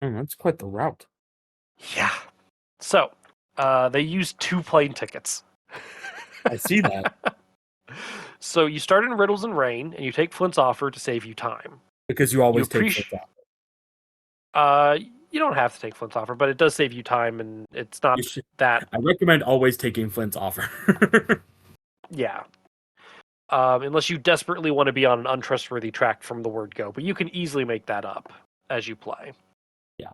That's quite the route. Yeah. So, they use 2 plane tickets. I see that. So you start in Riddles and Rain, and you take Flint's offer to save you time. Because you always take Flint's offer. You don't have to take Flint's offer, but it does save you time, and it's not that... I recommend always taking Flint's offer. Yeah. Unless you desperately want to be on an untrustworthy track from the word go, but you can easily make that up as you play. Yeah.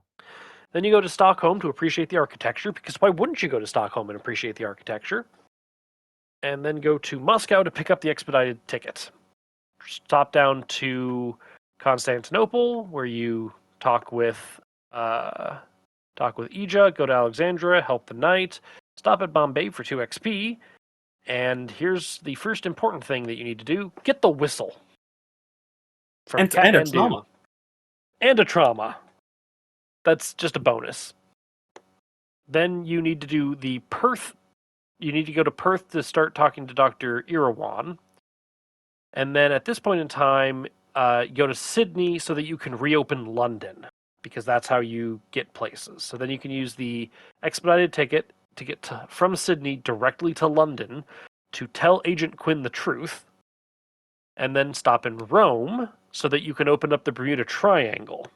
Then you go to Stockholm to appreciate the architecture, because why wouldn't you go to Stockholm and appreciate the architecture? And then go to Moscow to pick up the expedited ticket. Stop down to Constantinople, where you talk with Ija, go to Alexandria, help the knight, stop at Bombay for 2 XP, and here's the first important thing that you need to do: get the whistle. From and a trauma. And a trauma. That's just a bonus. Then you need to do the Perth. You need to go to Perth to start talking to Dr. Irawan. And then at this point in time, go to Sydney so that you can reopen London, because that's how you get places. So then you can use the expedited ticket to get from Sydney directly to London to tell Agent Quinn the truth. and then stop in Rome so that you can open up the Bermuda Triangle.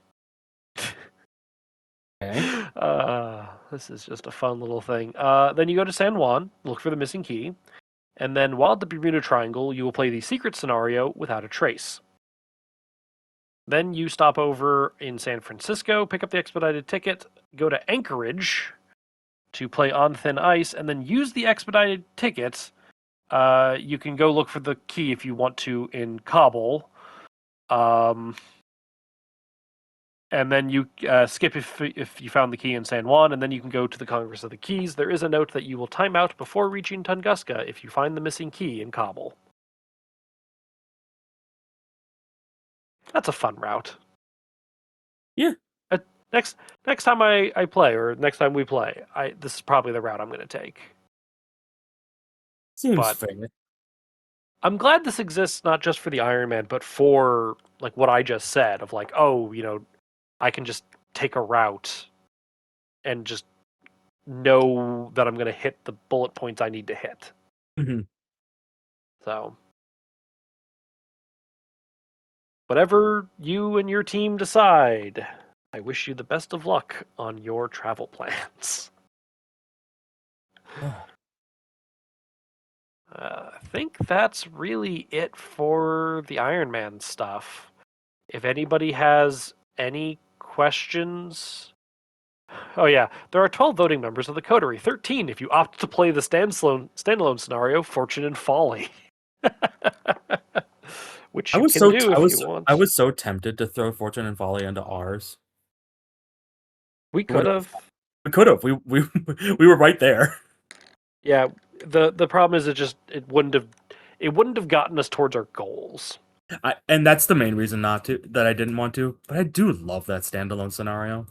Okay. This is just a fun little thing. Then you go to San Juan, look for the missing key, and then while at the Bermuda Triangle, you will play the secret scenario without a trace. Then you stop over in San Francisco, pick up the expedited ticket, go to Anchorage to play on thin ice, and then use the expedited ticket. You can go look for the key if you want to in Kabul. And then you skip if you found the key in San Juan, and then you can go to the Congress of the Keys. There is a note that you will time out before reaching Tunguska if you find the missing key in Kabul. That's a fun route. Yeah. Next time I play, or next time we play, this is probably the route I'm going to take. Seems But fair. I'm glad this exists not just for the Ironman, but for like what I just said of like, oh, I can just take a route and just know that I'm going to hit the bullet points I need to hit. Mm-hmm. So, whatever you and your team decide, I wish you the best of luck on your travel plans. I think that's really it for the Iron Man stuff. If anybody has any questions. Oh, yeah. There are 12 voting members of the Coterie, 13 if you opt to play the standalone scenario, Fortune and Folly. Which you can do if you want. I was so tempted to throw Fortune and Folly into ours. We could have. We could have. We we were right there. Yeah, the problem is it wouldn't have gotten us towards our goals. And that's the main reason that I didn't want to. But I do love that standalone scenario.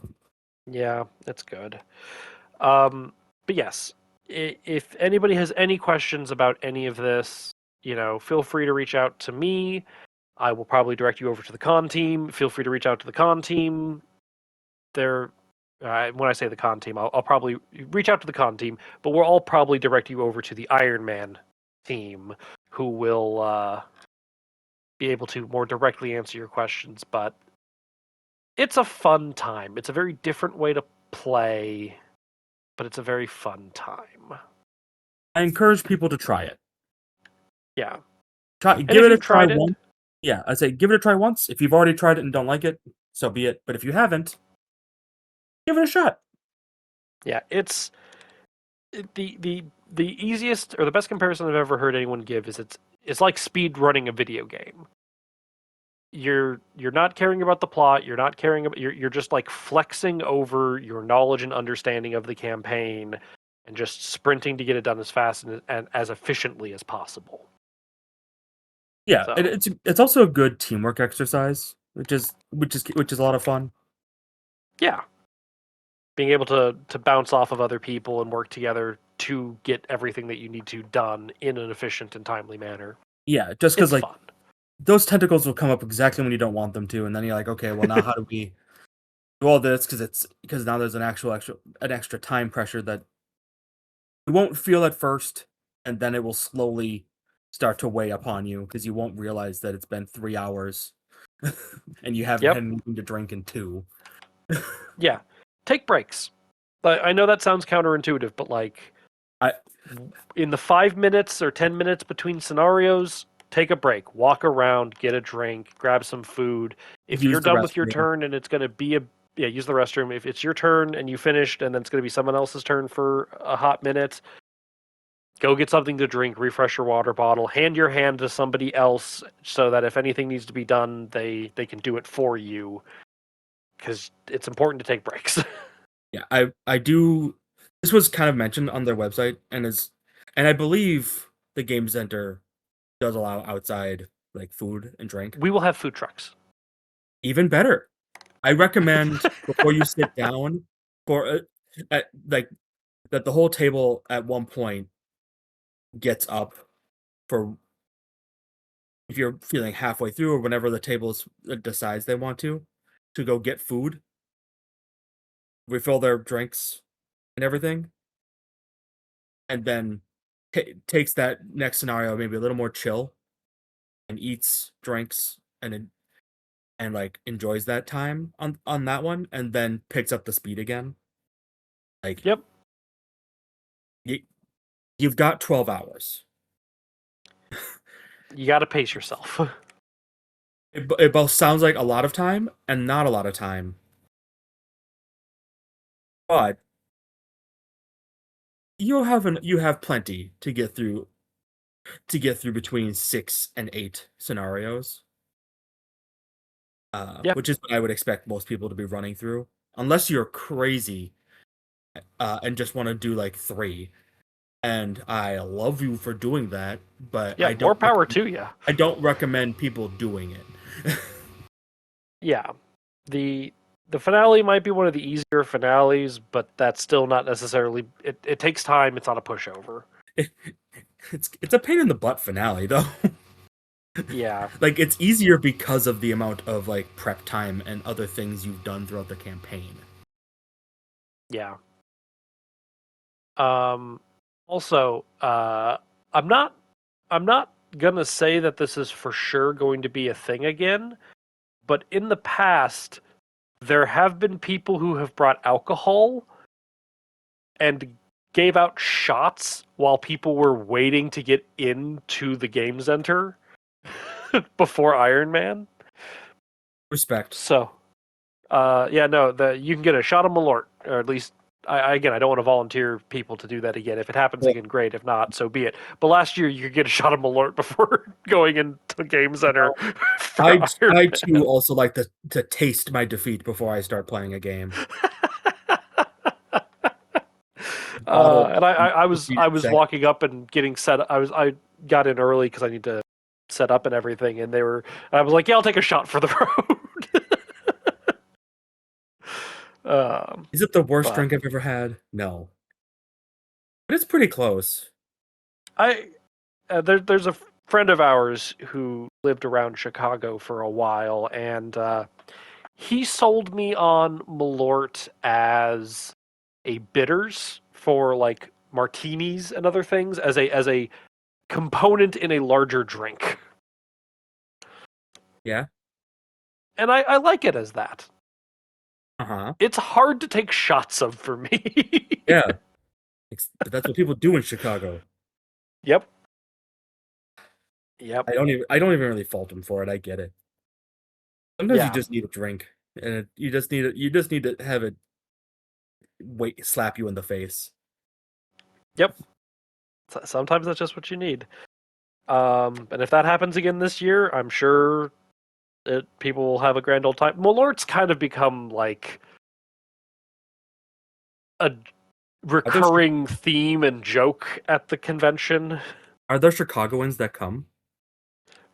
Yeah, it's good. But yes, if anybody has any questions about any of this, feel free to reach out to me. I will probably direct you over to the con team. Feel free to reach out to the con team. When I say the con team, I'll probably reach out to the con team, but we'll probably direct you over to the Iron Man team, who will be able to more directly answer your questions. But it's a fun time. It's a very different way to play, but it's a very fun time. I encourage people to try it. Yeah. Give it a try once. Yeah, I say give it a try once. If you've already tried it and don't like it, so be it. But if you haven't, give it a shot. Yeah, it's the easiest or the best comparison I've ever heard anyone give is it's like speed running a video game. You're not caring about the plot. You're not caring about. You're just like flexing over your knowledge and understanding of the campaign, and just sprinting to get it done as fast and as efficiently as possible. Yeah, So, it's also a good teamwork exercise, which is a lot of fun. Yeah, being able to bounce off of other people and work together to get everything that you need to done in an efficient and timely manner. Yeah, just because like fun. Those tentacles will come up exactly when you don't want them to, and then you're like, okay, well now how do we do all this? Because now there's an extra time pressure that you won't feel at first, and then it will slowly start to weigh upon you because you won't realize that it's been 3 hours and you haven't had anything to drink in 2. Yeah, take breaks. I know that sounds counterintuitive, but like, in the 5 minutes or 10 minutes between scenarios, take a break, walk around, get a drink, grab some food. If you're done with your turn and it's going to be use the restroom. If it's your turn and you finished and then it's going to be someone else's turn for a hot minute, go get something to drink, refresh your water bottle, hand your hand to somebody else so that if anything needs to be done, they can do it for you. Because it's important to take breaks. Yeah, I do. This was kind of mentioned on their website, and I believe the game center does allow outside like food and drink. We will have food trucks. Even better. I recommend before you sit down like that the whole table at one point gets up for if you're feeling halfway through or whenever the table decides they want to go get food, refill their drinks and everything, and then takes that next scenario maybe a little more chill and eats, drinks, and like enjoys that time on that one, and then picks up the speed again. Like Yep. you, you've got 12 hours. You got to pace yourself. It both sounds like a lot of time and not a lot of time, but you have plenty to get through between 6 and 8 scenarios, Yeah. which is what I would expect most people to be running through, unless you're crazy and just want to do like 3. And I love you for doing that, but Yeah. More power to you. I don't recommend people doing it. Yeah. The finale might be one of the easier finales, but that's still not necessarily. It takes time. It's not a pushover. It's a pain in the butt finale though. Yeah. Like it's easier because of the amount of like prep time and other things you've done throughout the campaign. Yeah. Also, I'm not I'm not gonna say that this is for sure going to be a thing again, but in the past there have been people who have brought alcohol and gave out shots while people were waiting to get into the game center before Iron Man. Respect. So, yeah, no, you can get a shot of Malort, or at least again, I don't want to volunteer people to do that again. If it happens Well, again, great. If not, so be it. But last year, you could get a shot of Malort before going into Game Center for Iron I Man. too also like to taste my defeat before I start playing a game. Bottle And defeat I in was seconds. walking up and getting set. I got in early because I need to set up and everything, and I was like, yeah, I'll take a shot for the road. Is it the worst But drink I've ever had? No, but it's pretty close. I there's a friend of ours who lived around Chicago for a while, and he sold me on Malort as a bitters for like martinis and other things as a component in a larger drink. Yeah. And I like it as that. Uh-huh. It's hard to take shots of for me. Yeah. But that's what people do in Chicago. Yep. Yep. I don't even really fault them for it. I get it. Sometimes you Yeah. just need a drink, and you just need to have it slap you in the face. Yep. Sometimes that's just what you need. And if that happens again this year, I'm sure people will have a grand old time. Malort's kind of become like a Are there recurring theme and joke at the convention. are there Chicagoans that come?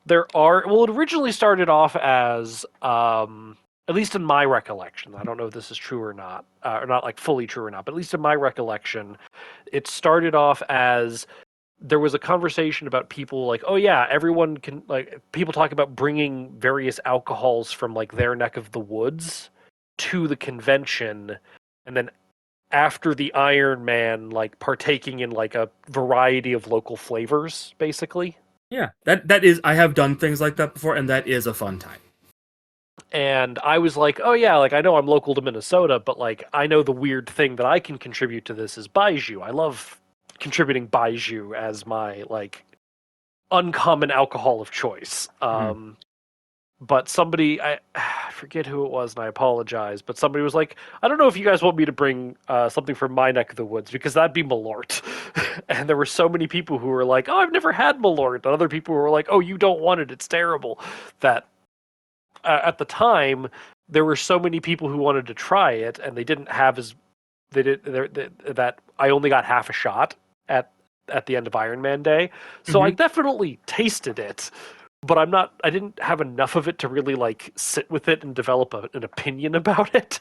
There are, well, it originally started off as, at least in my recollection, I don't know if this is true or not like fully true or not, but at least in my recollection, it started off as there was a conversation about people like, oh yeah, everyone can, like, people talk about bringing various alcohols from like their neck of the woods to the convention, and then after the Iron Man, like partaking in like a variety of local flavors, basically. Yeah, that is. I have done things like that before, and that is a fun time. And I was like, oh yeah, like I know I'm local to Minnesota, but like I know the weird thing that I can contribute to this is Baiju. I love contributing Baiju as my like uncommon alcohol of choice. Mhm. But somebody, I forget who it was, and I apologize, but somebody was like, I don't know if you guys want me to bring something from my neck of the woods, because that'd be Malort. And there were so many people who were like, oh, I've never had Malort, and other people who were like, oh, you don't want it, it's terrible. That at the time, there were so many people who wanted to try it, and they didn't have as that I only got half a shot at the end of Iron Man Day, so I Mhm. definitely tasted it, but I didn't have enough of it to really like sit with it and develop an opinion about it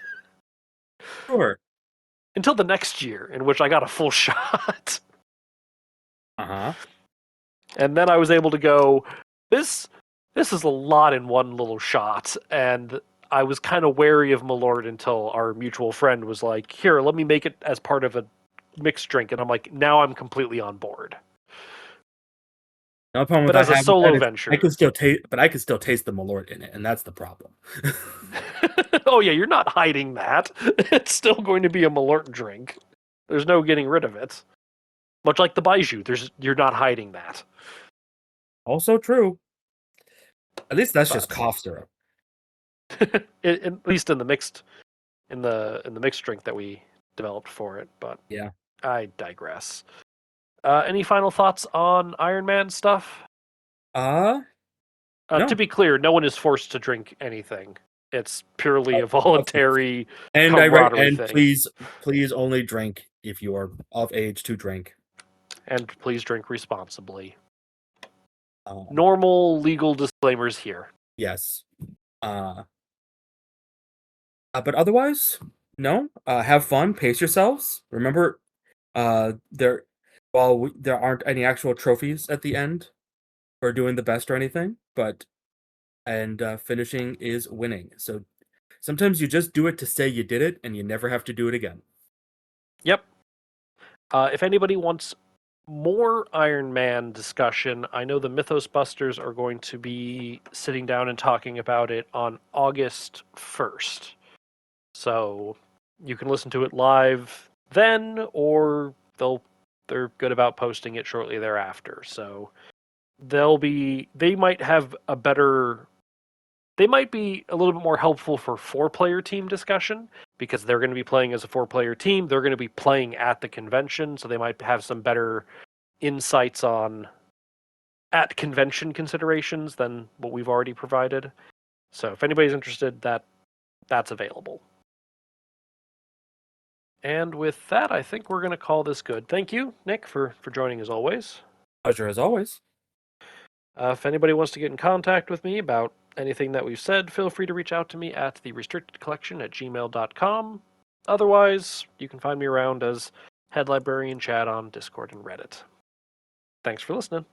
Sure. until the next year, in which I got a full shot. Uh-huh. And then I was able to go, this this is a lot in one little shot, and I was kind of wary of Malort until our mutual friend was like, here, let me make it as part of a mixed drink, and I'm like, now I'm completely on board. The only problem with But I as a have with solo that is venture, I can still taste, but I can still taste the Malort in it, and that's the problem. oh yeah, you're not hiding that. It's still going to be a Malort drink. There's no getting rid of it. Much like the Baijiu, you're not hiding that. Also true. At least that's just But cough syrup. at least in the mixed drink that we developed for it. But Yeah. I digress. Any final thoughts on Iron Man stuff? No. To be clear, no one is forced to drink anything. It's purely a Of course. voluntary And camaraderie thing. please only drink if you are of age to drink. And please drink responsibly. Um, Normal legal disclaimers here. yes. But otherwise, no. Have fun. Pace yourselves. Remember, there there aren't any actual trophies at the end for doing the best or anything, but finishing is winning. So sometimes you just do it to say you did it, and you never have to do it again. Yep. If anybody wants more Iron Man discussion, I know the Mythos Busters are going to be sitting down and talking about it on August 1st. So you can listen to it live then, or they're good about posting it shortly thereafter. So they might be a little bit more helpful for 4-player team discussion because they're going to be playing as a 4-player team. They're going to be playing at the convention, so they might have some better insights on at convention considerations than what we've already provided. So if anybody's interested, that's available. And with that, I think we're going to call this good. Thank you, Nick, for joining as always. Pleasure as always. If anybody wants to get in contact with me about anything that we've said, feel free to reach out to me at therestrictedcollection@gmail.com. Otherwise, you can find me around as Head Librarian Chad on Discord and Reddit. Thanks for listening.